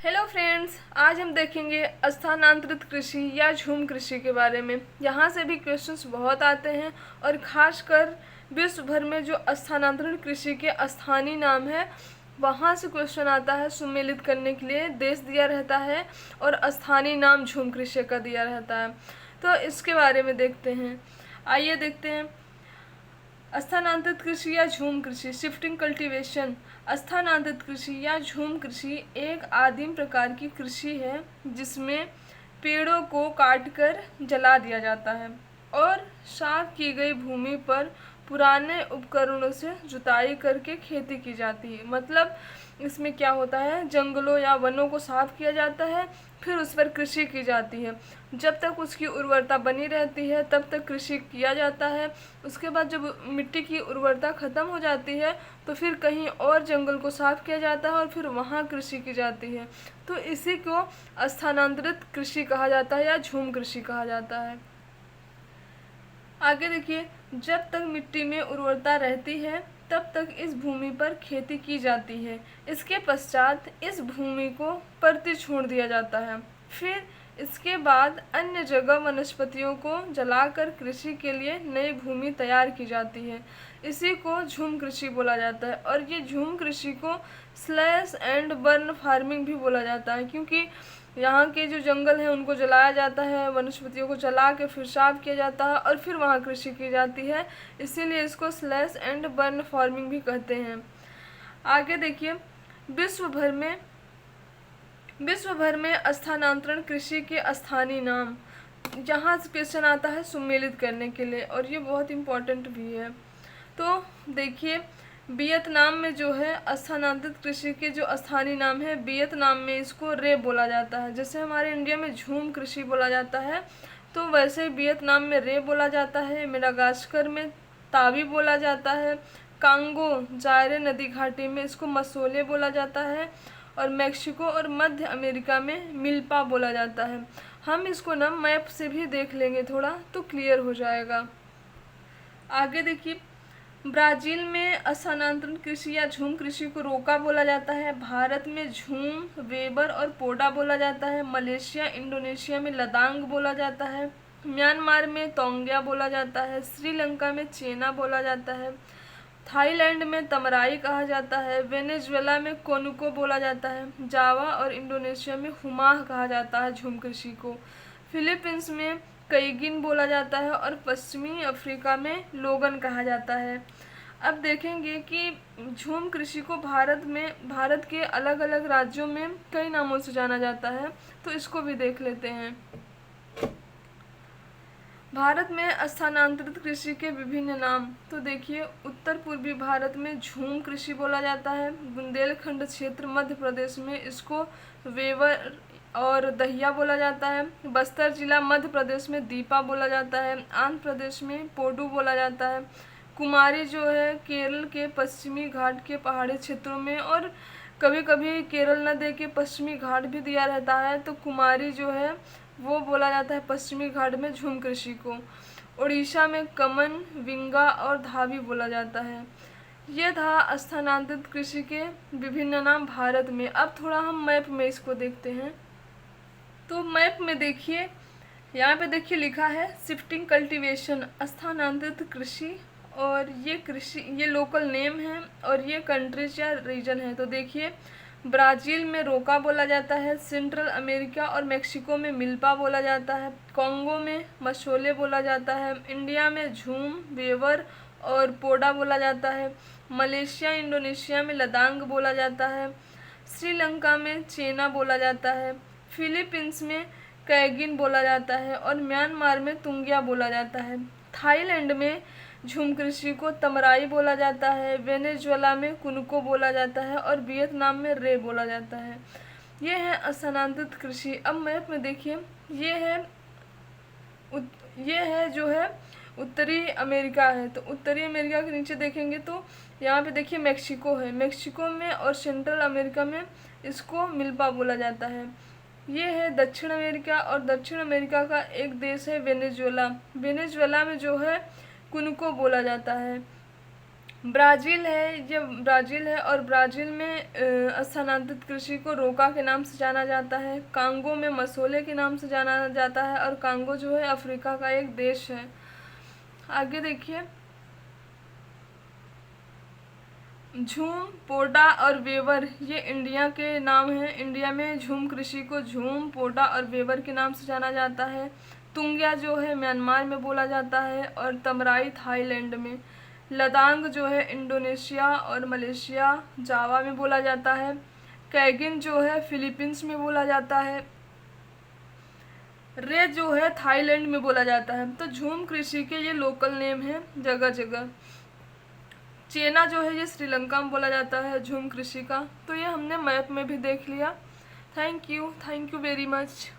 Hello friends, आज हम देखेंगे स्थानांतरित कृषि या झूम कृषि के बारे में। यहाँ से भी क्वेश्चंस बहुत आते हैं और ख़ासकर विश्व भर में जो स्थानांतरित कृषि के स्थानीय नाम है वहाँ से क्वेश्चन आता है। सुमेलित करने के लिए देश दिया रहता है और स्थानीय नाम झूम कृषि का दिया रहता है। तो इसके बारे में देखते हैं। आइए देखते हैं। स्थानांतरित कृषि या झूम कृषि, शिफ्टिंग कल्टीवेशन। स्थानांतरित कृषि या झूम कृषि एक आदिम प्रकार की कृषि है जिसमें पेड़ों को काटकर जला दिया जाता है और साफ की गई भूमि पर पुराने उपकरणों से जुताई करके खेती की जाती है। मतलब इसमें क्या होता है, जंगलों या वनों को साफ किया जाता है, फिर उस पर कृषि की जाती है। जब तक उसकी उर्वरता बनी रहती है तब तक कृषि किया जाता है। उसके बाद जब मिट्टी की उर्वरता ख़त्म हो जाती है तो फिर कहीं और जंगल को साफ किया जाता है और फिर वहाँ कृषि की जाती है। तो इसी को स्थानांतरित कृषि कहा जाता है या झूम कृषि कहा जाता है। आगे देखिए, जब तक मिट्टी में उर्वरता रहती है तब तक इस भूमि पर खेती की जाती है। इसके पश्चात इस भूमि को परती छोड़ दिया जाता है। फिर इसके बाद अन्य जगह वनस्पतियों को जलाकर कृषि के लिए नई भूमि तैयार की जाती है। इसी को झूम कृषि बोला जाता है। और ये झूम कृषि को स्लैश एंड बर्न फार्मिंग भी बोला जाता है, क्योंकि यहाँ के जो जंगल हैं उनको जलाया जाता है, वनस्पतियों को जला के फिर साफ किया जाता है और फिर वहाँ कृषि की जाती है। इसीलिए इसको स्लैश एंड बर्न फार्मिंग भी कहते हैं। आगे देखिए, विश्व भर में स्थानांतरण कृषि के स्थानीय नाम। यहाँ क्वेश्चन आता है सुमेलित करने के लिए और ये बहुत इम्पोर्टेंट भी है। तो देखिए, वियतनाम में जो है स्थानांतरित कृषि के जो स्थानीय नाम है, वियतनाम में इसको रे बोला जाता है। जैसे हमारे इंडिया में झूम कृषि बोला जाता है तो वैसे वियतनाम में रे बोला जाता है। मेडागास्कर में तावी बोला जाता है। कांगो जायरे नदी घाटी में इसको मसोले बोला जाता है और मेक्सिको और मध्य अमेरिका में मिल्पा बोला जाता है। हम इसको ना मैप से भी देख लेंगे थोड़ा तो क्लियर हो जाएगा। आगे देखिए, ब्राज़ील में स्थानांतरण कृषि या झूम कृषि को रोका बोला जाता है। भारत में झूम, वेबर और पोडा बोला जाता है। मलेशिया, इंडोनेशिया में लदांग बोला जाता है। म्यांमार में तोंग्या बोला जाता है। श्रीलंका में चेना बोला जाता है। थाईलैंड में तमराई कहा जाता है। वेनेजुएला में कोनुको बोला जाता है। जावा और इंडोनेशिया में हुमाह कहा जाता है झूम कृषि को। फिलीपींस में कईगिन बोला जाता है और पश्चिमी अफ्रीका में लोगन कहा जाता है। अब देखेंगे कि झूम कृषि को भारत के अलग अलग राज्यों में कई नामों से जाना जाता है, तो इसको भी देख लेते हैं। भारत में स्थानांतरित कृषि के विभिन्न नाम। तो देखिए, उत्तर पूर्वी भारत में झूम कृषि बोला जाता है। बुंदेलखंड क्षेत्र मध्य प्रदेश में इसको वेवर और दहिया बोला जाता है। बस्तर जिला मध्य प्रदेश में दीपा बोला जाता है। आंध्र प्रदेश में पोडू बोला जाता है। कुमारी जो है केरल के पश्चिमी घाट के पहाड़ी क्षेत्रों में, और कभी कभी केरल न दे के पश्चिमी घाट भी दिया रहता है, तो कुमारी जो है वो बोला जाता है पश्चिमी घाट में झूम कृषि को। उड़ीसा में कमन, विंगा और धावी बोला जाता है। ये था स्थानांतरित कृषि के विभिन्न नाम भारत में। अब थोड़ा हम मैप में इसको देखते हैं। तो मैप में देखिए, यहाँ पे देखिए लिखा है शिफ्टिंग कल्टीवेशन, स्थानांतरित कृषि, और ये लोकल नेम है और ये कंट्रीज या रीजन है। तो देखिए, ब्राज़ील में रोका बोला जाता है। सेंट्रल अमेरिका और मेक्सिको में मिल्पा बोला जाता है। कॉन्गो में मशोले बोला जाता है। इंडिया में झूम, वेवर और पोडा बोला जाता है। मलेशिया, इंडोनेशिया में लदांग बोला जाता है। श्रीलंका में चेना बोला जाता है। फिलीपींस में कैगिन बोला जाता है और म्यांमार में तुंगिया बोला जाता है। थाईलैंड में झूम कृषि को तमराई बोला जाता है। वेनेजुएला में कुनको बोला जाता है और वियतनाम में रे बोला जाता है। ये है स्थानांतरित कृषि। अब मैप में देखिए, ये है जो है उत्तरी अमेरिका है। तो उत्तरी अमेरिका के नीचे देखेंगे तो यहाँ पे देखिए मेक्सिको है। मेक्सिको में और सेंट्रल अमेरिका में इसको मिल्पा बोला जाता है। ये है दक्षिण अमेरिका, और दक्षिण अमेरिका का एक देश है वेनेजुएला। वेनेजुएला में जो है कुनको बोला जाता है। ब्राज़ील है, ये ब्राज़ील है और ब्राज़ील में स्थानांतरित कृषि को रोका के नाम से जाना जाता है। कांगो में मसोले के नाम से जाना जाता है और कांगो जो है अफ्रीका का एक देश है। आगे देखिए, झूम, पोडा और वेवर ये इंडिया के नाम हैं। इंडिया में झूम कृषि को झूम, पोडा और वेवर के नाम से जाना जाता है। तुंगिया जो है म्यांमार में बोला जाता है और तमराई थाईलैंड में। लदांग जो है इंडोनेशिया और मलेशिया, जावा में बोला जाता है। कैगिन जो है फिलीपींस में बोला जाता है। रे जो है थाईलैंड में बोला जाता है। तो झूम कृषि के ये लोकल नेम हैं जगह जगह। चेना जो है ये श्रीलंका में बोला जाता है झूम कृषि का। तो ये हमने मैप में भी देख लिया। Thank you very much.